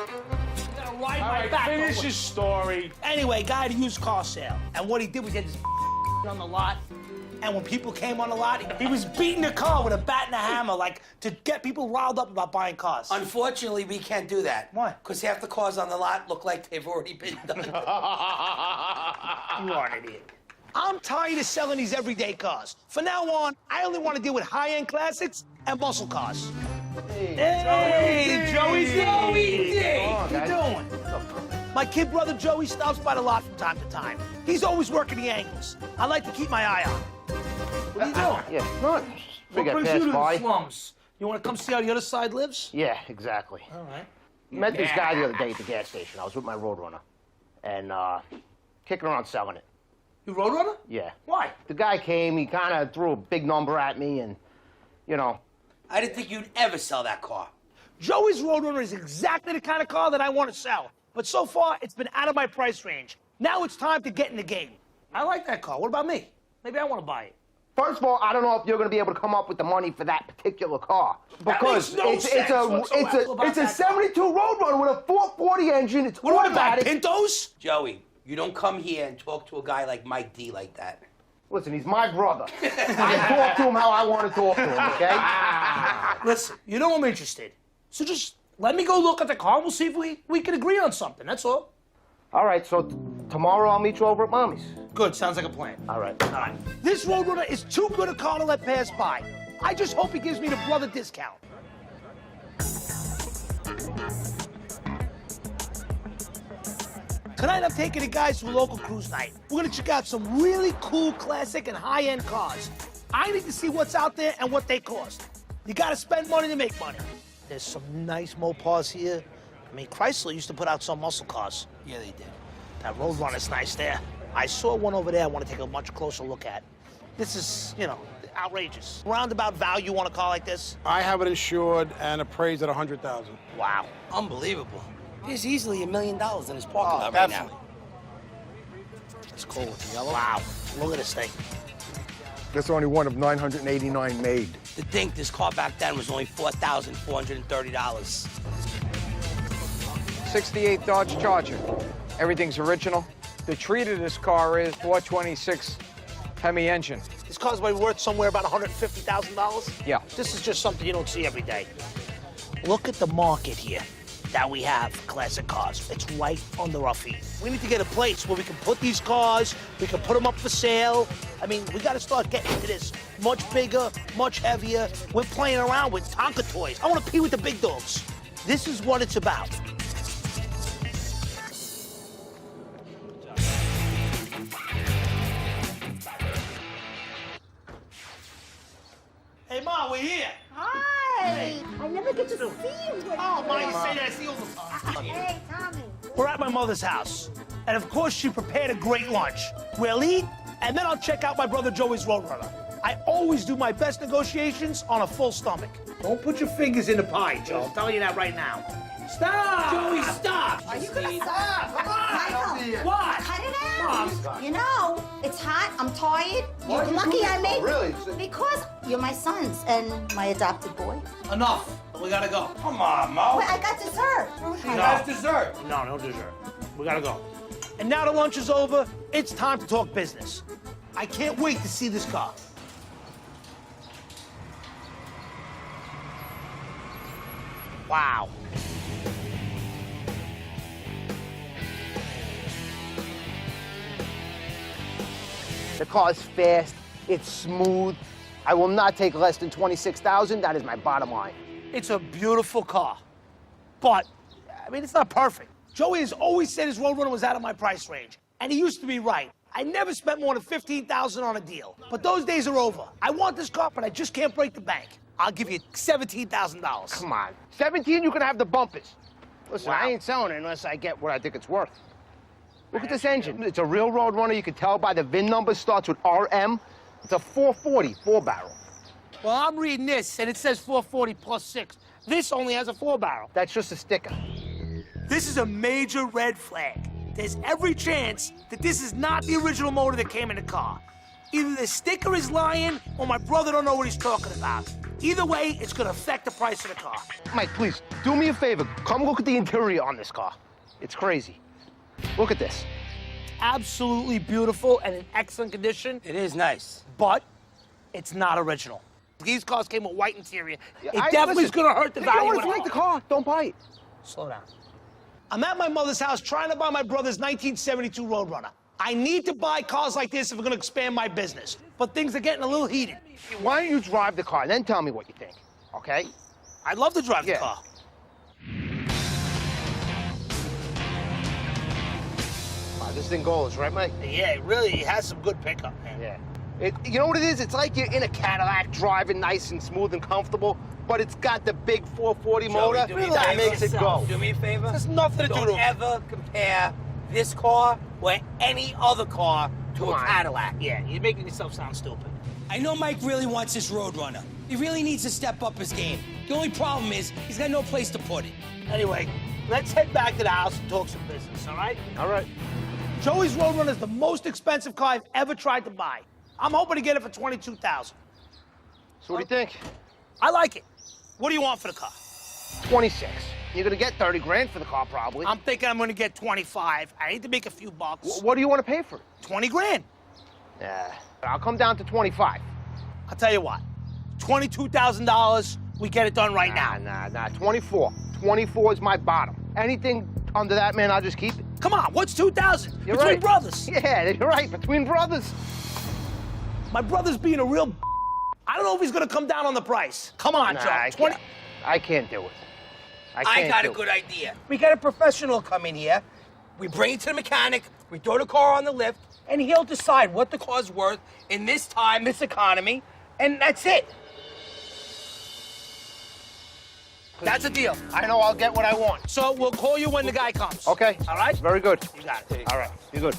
gonna ride All my right, back. finish your story. Anyway, guy at a used car sale. And what he did was he had this on the lot. And when people came on the lot, he was beating the car with a bat and a hammer, like, to get people riled up about buying cars. Unfortunately, we can't do that. Why? Because half the cars on the lot look like they've already been done. You are an idiot. I'm tired of selling these everyday cars. From now on, I only want to deal with high-end classics and muscle cars. Hey, Joey D! What you doing? My kid brother Joey stops by the lot from time to time. He's always working the angles. I like to keep my eye on him. What are you doing? Yeah, not. What brings you to the slums? You want to come see how the other side lives? Yeah, exactly. All right. Met this guy the other day at the gas station. I was with my Roadrunner, and kicking around selling it. You Roadrunner? Yeah. Why? The guy came. He kind of threw a big number at me, and you know. I didn't think you'd ever sell that car. Joey's Roadrunner is exactly the kind of car that I want to sell. But so far, it's been out of my price range. Now it's time to get in the game. I like that car. What about me? Maybe I want to buy it. First of all, I don't know if you're going to be able to come up with the money for that particular car. Because it's a 72 Roadrunner with a 440 engine. It's What about automatic. Pintos? Joey, you don't come here and talk to a guy like Mike D like that. Listen, he's my brother. I talk to him how I want to talk to him, okay? Listen, you know I'm interested. So just let me go look at the car and we'll see if we can agree on something. That's all. All right, so tomorrow I'll meet you over at Mommy's. Good. Sounds like a plan. All right. All right. This Roadrunner is too good a car to let pass by. I just hope he gives me the brother discount. Tonight, I'm taking the guys to a local cruise night. We're gonna check out some really cool classic and high-end cars. I need to see what's out there and what they cost. You gotta spend money to make money. There's some nice Mopars here. I mean, Chrysler used to put out some muscle cars. Yeah, they did. That Roadrunner's nice there. I saw one over there I want to take a much closer look at. This is, you know, outrageous. Roundabout value on a car like this? I have it insured and appraised at $100,000. Wow. Unbelievable. There's easily $1 million in his parking lot definitely. right now. It's cool with the yellow. Wow. Look at this thing. That's only one of 989 made. To think this car back then was only $4,430. 68 Dodge Charger. Everything's original. The treat of this car is 426 Hemi engine. This car's might be worth somewhere about $150,000? Yeah. This is just something you don't see every day. Look at the market here that we have for classic cars. It's right under our feet. We need to get a place where we can put these cars, we can put them up for sale. I mean, we got to start getting into this. Much bigger, much heavier. We're playing around with Tonka toys. I want to pee with the big dogs. This is what it's about. Hey, Mom, we're here. Hi! I never get to see you. Oh, Mom, you say that, I see all the time. Hey, Tommy. We're at my mother's house. And of course, she prepared a great lunch. We'll eat, and then I'll check out my brother Joey's Roadrunner. I always do my best negotiations on a full stomach. Don't put your fingers in the pie, Joe. I'm telling you that right now. Stop! Joey, stop! Are you gonna stop? Come on! Michael, What? cut it out! You know, it's hot, I'm tired. You're lucky I made Really? Because you're my sons and my adopted boy. Enough. We gotta go. Come on, Mo. Wait, I got dessert. That's dessert. No, no dessert. We gotta go. And now the lunch is over, it's time to talk business. I can't wait to see this car. Wow. The car's fast. It's smooth. I will not take less than $26,000. That is my bottom line. It's a beautiful car. But, I mean, it's not perfect. Joey has always said his Roadrunner was out of my price range. And he used to be right. I never spent more than $15,000 on a deal. But those days are over. I want this car, but I just can't break the bank. I'll give you $17,000. Come on. 17, you can have the bumpers. Listen, Wow. I ain't selling it unless I get what I think it's worth. Look at this engine. It's a real Roadrunner. You can tell by the VIN number. Starts with RM. It's a 440 4-barrel. Well, I'm reading this, and it says 440 plus 6. This only has a 4-barrel. That's just a sticker. This is a major red flag. There's every chance that this is not the original motor that came in the car. Either the sticker is lying, or my brother don't know what he's talking about. Either way, it's gonna affect the price of the car. Mike, please, do me a favor. Come look at the interior on this car. It's crazy. Look at this. Absolutely beautiful and in excellent condition, It is nice. but it's not original. These cars came with white interior. It I- definitely is listen, gonna hurt the you know value what? of If you the like the car. car, don't buy it. Slow down. I'm at my mother's house trying to buy my brother's 1972 Roadrunner. I need to buy cars like this if we're gonna expand my business. But things are getting a little heated. Why don't you drive the car, then tell me what you think, okay? I'd love to drive the Yeah. car. Wow, this thing goes, right, Mike? Yeah, it really has some good pickup, man. Yeah. You know what it is? It's like you're in a Cadillac driving nice and smooth and comfortable, but it's got the big 440 motor do me a that favor. makes it go. Do me a favor. There's nothing to do Don't to it. ever compare this car or any other car to Come a on. Cadillac. Yeah, you're making yourself sound stupid. I know Mike really wants this Roadrunner. He really needs to step up his game. The only problem is he's got no place to put it. Anyway, let's head back to the house and talk some business, all right? All right. Joey's Roadrunner is the most expensive car I've ever tried to buy. I'm hoping to get it for $22,000. So what do you think? I like it. What do you want for the car? 26. You're gonna get 30 grand for the car, probably. I'm thinking I'm gonna get 25. I need to make a few bucks. What do you want to pay for it? 20 grand. Yeah. I'll come down to 25. I'll tell you what. $22,000, we get it done right now. Nah. 24. 24 is my bottom. Anything under that, man, I'll just keep it. Come on, what's 2,000? You're Between right. brothers. Yeah, you're right. Between brothers. My brother's being a real I don't know if he's gonna come down on the price. Come on, Nah, Joe. I can't do it. I can't got a do good it. idea. We got a professional come in here. We bring it to the mechanic. We throw the car on the lift, and he'll decide what the car's worth in this time, this economy, and that's it. That's a deal. I know I'll get what I want. So we'll call you when the guy comes. Okay. All right? Very good. You got it. All right. You're good.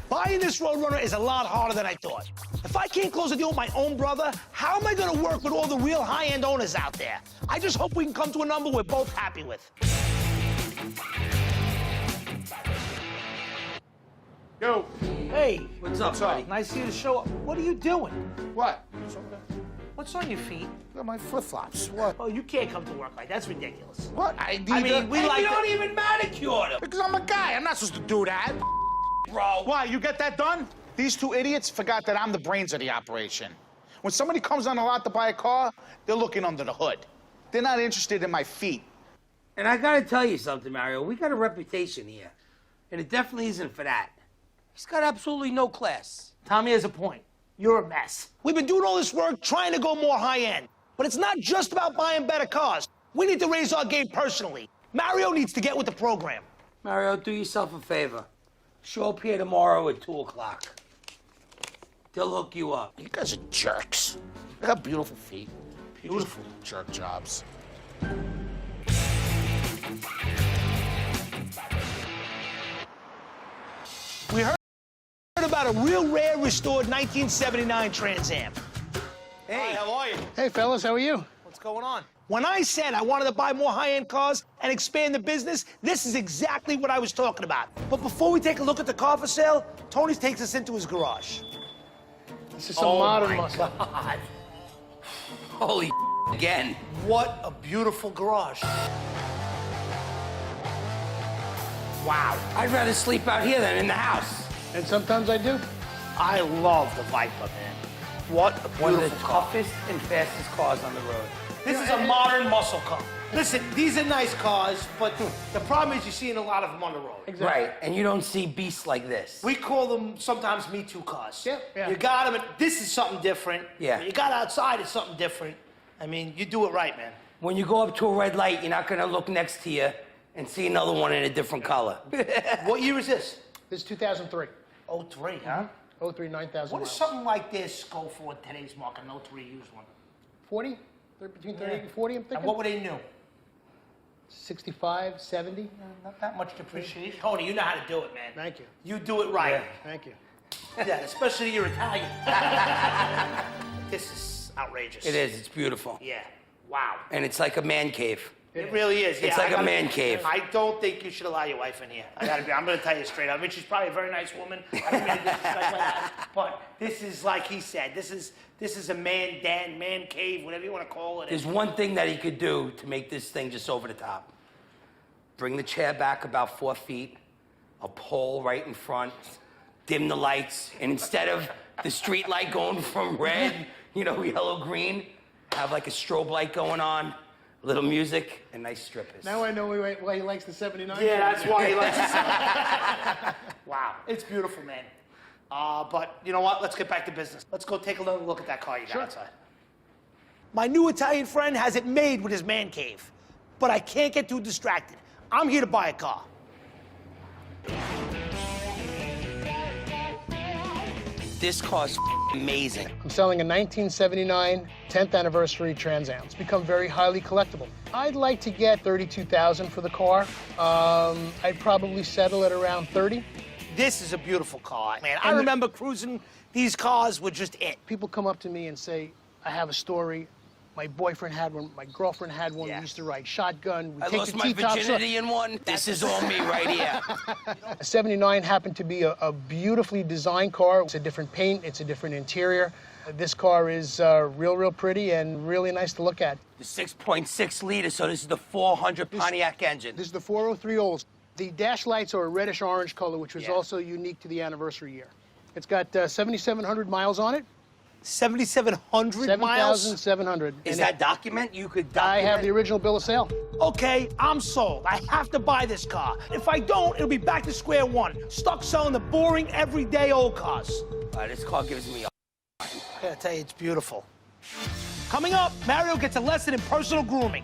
Buying this Roadrunner is a lot harder than I thought. If I can't close a deal with my own brother, how am I gonna work with all the real high-end owners out there? I just hope we can come to a number we're both happy with. Yo. Hey, What's up, buddy? nice of you to show up. What are you doing? What? What's on your feet? Look at my flip-flops. What? Oh, you can't come to work like that. That's ridiculous. What? I mean, we And like you don't to- even manicure them, Because I'm a guy. I'm not supposed to do that. bro. Why, you get that done? These two idiots forgot that I'm the brains of the operation. When somebody comes on the lot to buy a car, they're looking under the hood. They're not interested in my feet. And I gotta tell you something, Mario. We got a reputation here, and it definitely isn't for that. He's got absolutely no class. Tommy has a point. You're a mess. We've been doing all this work trying to go more high-end. But it's not just about buying better cars. We need to raise our game personally. Mario needs to get with the program. Mario, do yourself a favor. Show up here tomorrow at 2 o'clock. They'll hook you up. You guys are jerks. They got beautiful feet. Beautiful jerk jobs. We heard about a real rare restored 1979 Trans Am. Hey, how are you? Hey, fellas, how are you? What's going on? When I said I wanted to buy more high-end cars and expand the business, this is exactly what I was talking about. But before we take a look at the car for sale, Tony takes us into his garage. This is some modern muscle. God. Holy again. What a beautiful garage. Wow. I'd rather sleep out here than in the house. And sometimes I do. I love the Viper, man. What a One of the beautiful car. toughest and fastest cars on the road. This is a modern muscle car. Listen, these are nice cars, but the problem is you're seeing a lot of them on the road. Right, and you don't see beasts like this. We call them sometimes Me Too cars. Yeah. You got them, and this is something different. Yeah. You got outside, it's something different. I mean, you do it right, man. When you go up to a red light, you're not gonna look next to you and see another one in a different color. What year is this? This is 2003. 03, huh? 03, 9,000 What does miles. something like this go for in today's market, an 03 used one? 40? They're between 30 and 40, I'm And thinking. what were they new? 65, 70. Not that much depreciation. Tony, you know how to do it, man. Thank you. You do it right. Thank you. Yeah, especially you're Italian. This is outrageous. It is, it's beautiful. Yeah. Wow. And it's like a man cave. It really is. It's Yeah, like a man cave. I don't think you should allow your wife in here. I'm going to tell you straight up. I mean, she's probably a very nice woman. I don't mean to disrespect that. But this is, like he said, this is a man den, man cave, whatever you want to call it. There's one thing that he could do to make this thing just over the top. Bring the chair back about 4 feet, a pole right in front, dim the lights, and instead of the street light going from red, yellow, green, have like a strobe light going on, a little music, and nice strippers. Now I know why he likes the 79. Yeah, that's why he likes it. Wow, it's beautiful, man. But you know what? Let's get back to business. Let's go take a little look at that car you got outside. My new Italian friend has it made with his man cave, but I can't get too distracted. I'm here to buy a car. This car's amazing. I'm selling a 1979 10th anniversary Trans Am. It's become very highly collectible. I'd like to get $32,000 for the car. I'd probably settle at around 30. This is a beautiful car, man. I remember cruising. These cars were just it. People come up to me and say, I have a story. My boyfriend had one, my girlfriend had one. Yeah. We used to ride shotgun. We I take lost the my T-tops off. virginity in one. This is all me right here. A 79 happened to be a beautifully designed car. It's a different paint, it's a different interior. This car is real pretty and really nice to look at. The 6.6 liter, so this is the 400 Pontiac engine. This is the 403 Olds. The dash lights are a reddish orange color, which was Yeah. also unique to the anniversary year. It's got 7,700 miles on it. 7,700 miles? 7,700. Is And that document? You could I document? have the original bill of sale. Okay, I'm sold. I have to buy this car. If I don't, it'll be back to square one. Stuck selling the boring, everyday old cars. This car gives me a... I gotta tell you, it's beautiful. Coming up, Mario gets a lesson in personal grooming.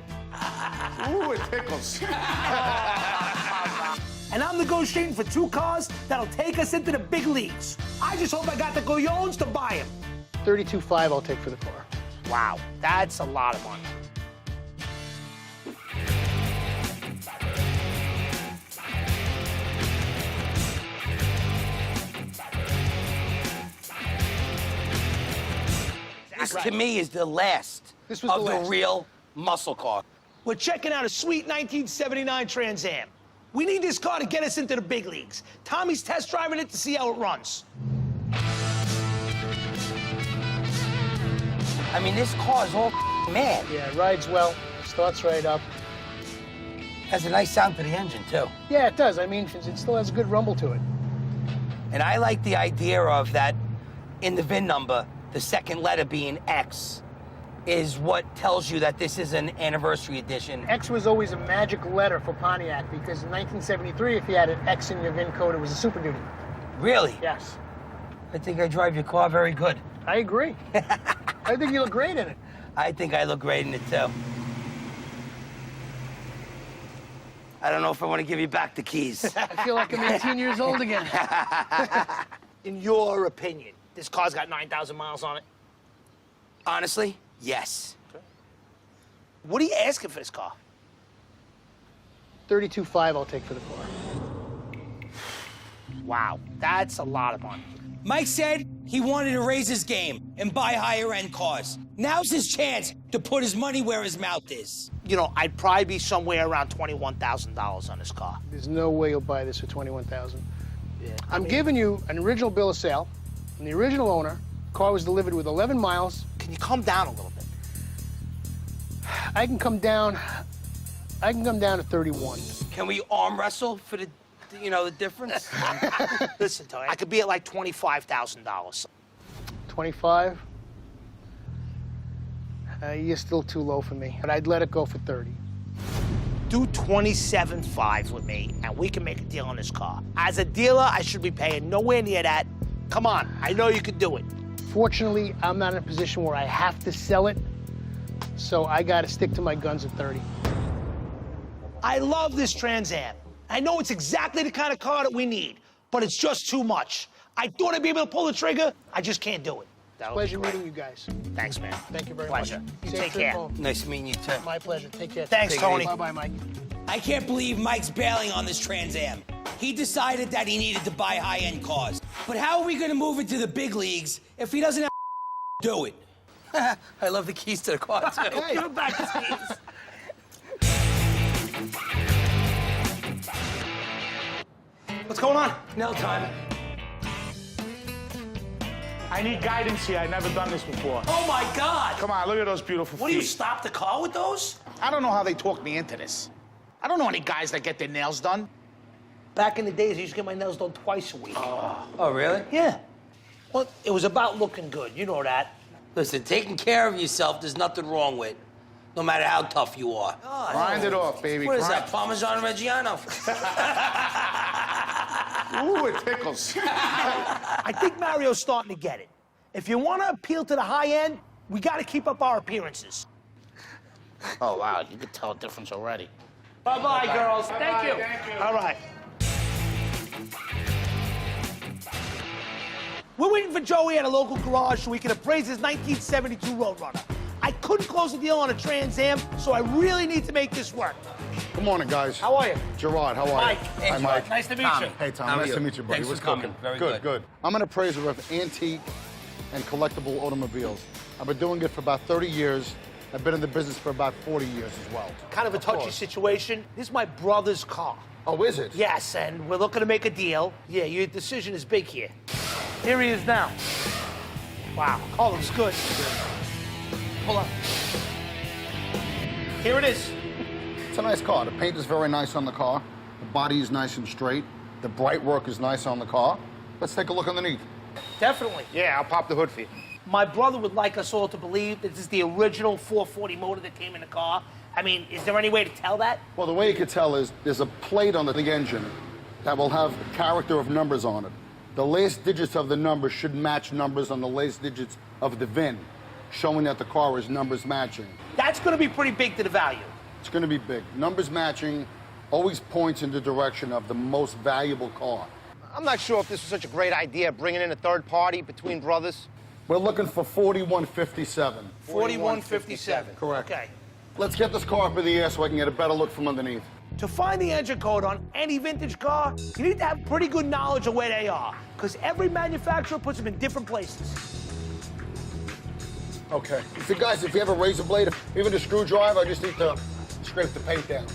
Ooh, it tickles. And I'm negotiating for 2 cars that'll take us into the big leagues. I just hope I got the goyons to buy them. 32.5 I'll take for the car. Wow, that's a lot of money. This, to me, is the last This was of the the last. real muscle car. We're checking out a sweet 1979 Trans Am. We need this car to get us into the big leagues. Tommy's test driving it to see how it runs. I mean, this car is all mad. Yeah, it rides well, starts right up. Has a nice sound to the engine, too. Yeah, it does. I mean, it still has a good rumble to it. And I like the idea of that in the VIN number, the second letter being X, is what tells you that this is an anniversary edition. X was always a magic letter for Pontiac because in 1973, if you had an X in your VIN code, it was a Super Duty. Really? Yes. I think I drive your car very good. I agree. I think you look great in it. I think I look great in it, too. I don't know if I want to give you back the keys. I feel like I'm 18 years old again. In your opinion, this car's got 9,000 miles on it. Honestly, yes. What are you asking for this car? 32.5 I'll take for the car. Wow, that's a lot of money. Mike said he wanted to raise his game and buy higher-end cars. Now's his chance to put his money where his mouth is. You know, I'd probably be somewhere around $21,000 on this car. There's no way you'll buy this for $21,000. I'm giving you an original bill of sale from the original owner. Car was delivered with 11 miles. Can you come down a little bit? I can come down to 31. Can we arm wrestle for the difference? Listen, Tony, I could be at like $25,000. 25? You're still too low for me, but I'd let it go for 30. Do 27.5 with me, and we can make a deal on this car. As a dealer, I should be paying nowhere near that. Come on, I know you can do it. Fortunately, I'm not in a position where I have to sell it, so I gotta stick to my guns at 30. I love this Trans Am. I know it's exactly the kind of car that we need, but it's just too much. I thought I'd be able to pull the trigger. I just can't do it. That'll be Pleasure great. meeting you guys. Thanks, man. Thank you very Pleasure. much. You Safe take trip care. home. Nice meeting you, too. My pleasure. Take care. Thanks, Tony. Bye-bye, Mike. I can't believe Mike's bailing on this Trans Am. He decided that he needed to buy high-end cars. But how are we going to move into the big leagues if he doesn't have do it? I love the keys to the car, too. Give him back his keys. What's going on? Nail time. I need guidance here. I've never done this before. Oh my God! Come on, look at those beautiful What feet. do you stop the car with those? I don't know how they talked me into this. I don't know any guys that get their nails done. Back in the days, I used to get my nails done twice a week. Oh, really? Yeah. Well, it was about looking good. You know that. Listen, taking care of yourself, there's nothing wrong with, no matter how tough you are. Grind it off, baby. What is Grind. that, Parmesan Reggiano? Ooh, it tickles. I think Mario's starting to get it. If you want to appeal to the high end, we got to keep up our appearances. Oh, wow, you can tell a difference already. Bye-bye, girls. Thank you. All right. We're waiting for Joey at a local garage so we can appraise his 1972 Roadrunner. I couldn't close the deal on a Trans Am, so I really need to make this work. Good morning, guys. How are you? Gerard, how are Mike. you? Hey, Hi, Mike. Nice to meet you. Hey, Tom. How are Nice you? to meet you, buddy. Thanks What's for coming. cooking? Very good, good. I'm an appraiser of antique and collectible automobiles. I've been doing it for about 30 years. I've been in the business for about 40 years as well. Kind of a touchy course. situation. This is my brother's car. Oh, is it? Yes, and we're looking to make a deal. Yeah, your decision is big here. Here he is now. Wow, car looks good. Hold on. Here it is. It's a nice car. The paint is very nice on the car. The body is nice and straight. The bright work is nice on the car. Let's take a look underneath. Definitely. Yeah, I'll pop the hood for you. My brother would like us all to believe that this is the original 440 motor that came in the car. I mean, is there any way to tell that? Well, the way you could tell is there's a plate on the engine that will have a character of numbers on it. The last digits of the numbers should match numbers on the last digits of the VIN, showing that the car is numbers matching. That's going to be pretty big to the value. It's going to be big. Numbers matching always points in the direction of the most valuable car. I'm not sure if this was such a great idea, bringing in a third party between brothers. We're looking for 4157. 4157. Correct. Okay. Let's get this car up in the air so I can get a better look from underneath. To find the engine code on any vintage car, you need to have pretty good knowledge of where they are, because every manufacturer puts them in different places. Okay. If you have a razor blade, even a screwdriver, I just need to scrape the paint down.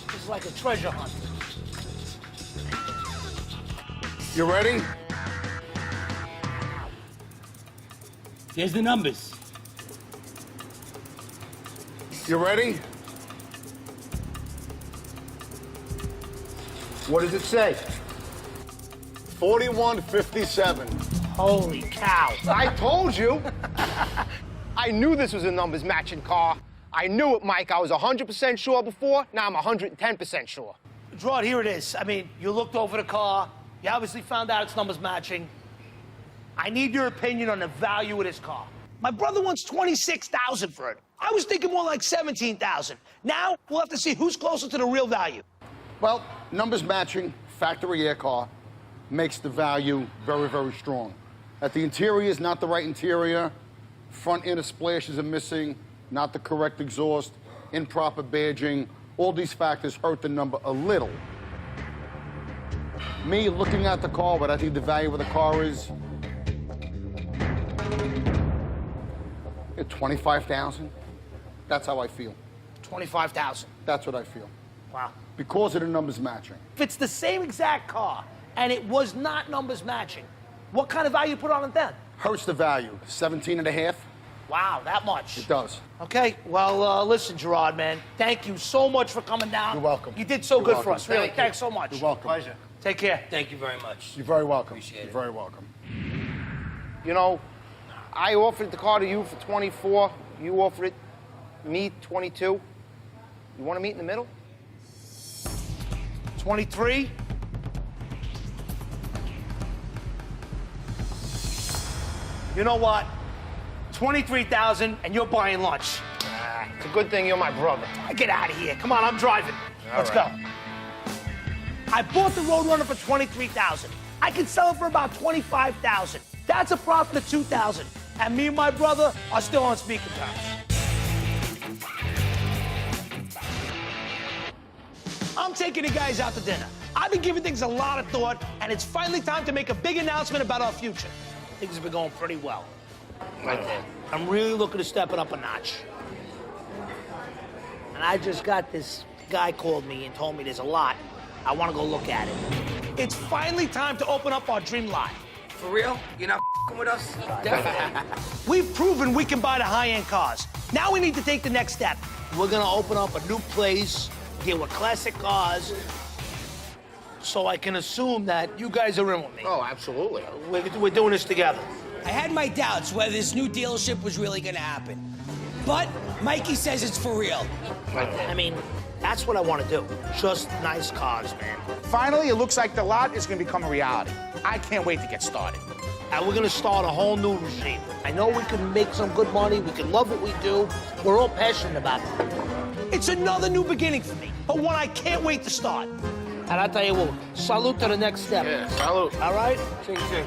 This is like a treasure hunt. You ready? Here's the numbers. You ready? What does it say? 4157. Holy cow. I told you. I knew this was a numbers matching car. I knew it, Mike. I was 100% sure before. Now I'm 110% sure. Gerard, here it is. I mean, you looked over the car. You obviously found out its numbers matching. I need your opinion on the value of this car. My brother wants $26,000 for it. I was thinking more like $17,000. Now, we'll have to see who's closer to the real value. Well, numbers matching, factory air car, makes the value very, very strong. That the interior is not the right interior, front inner splashes are missing, not the correct exhaust, improper badging, all these factors hurt the number a little. Me looking at the car, what I think the value of the car is, $25,000. That's how I feel. $25,000. That's what I feel. Wow. Because of the numbers matching. If it's the same exact car and it was not numbers matching, what kind of value put on it then? Hurts the value. 17 and a half. Wow, that much. It does. Okay, well, listen, Gerard, man, thank you so much for coming down. You're welcome. You did so You're good welcome. for us, really. Thank you. Thanks so much. You're welcome. Pleasure. Take care. Thank you very much. You're very welcome. Appreciate You're it. very welcome. You know, I offered the car to you for 24. You offered it me 22. You want to meet in the middle? 23. You know what? 23,000 and you're buying lunch. It's a good thing you're my brother. Get out of here. Come on, I'm driving. Let's go. I bought the Roadrunner for 23,000. I could sell it for about 25,000. That's a profit of 2,000. And me and my brother are still on speaking terms. I'm taking the guys out to dinner. I've been giving things a lot of thought, and it's finally time to make a big announcement about our future. Things have been going pretty well. Right there. I'm really looking to step it up a notch. And I just got this guy called me and told me there's a lot. I want to go look at it. It's finally time to open up our dream lot. For real? You're not f***ing with us? Definitely. We've proven we can buy the high-end cars. Now we need to take the next step. We're gonna open up a new place, deal with classic cars, so I can assume that you guys are in with me. Oh, absolutely. We're doing this together. I had my doubts whether this new dealership was really gonna happen. But Mikey says it's for real. I mean, that's what I want to do. Just nice cars, man. Finally, it looks like the lot is gonna become a reality. I can't wait to get started. And we're gonna start a whole new regime. I know we can make some good money, we can love what we do. We're all passionate about it. It's another new beginning for me, but one I can't wait to start. And I tell you what, salute to the next step. Yeah, salute. All right? Ching, ching.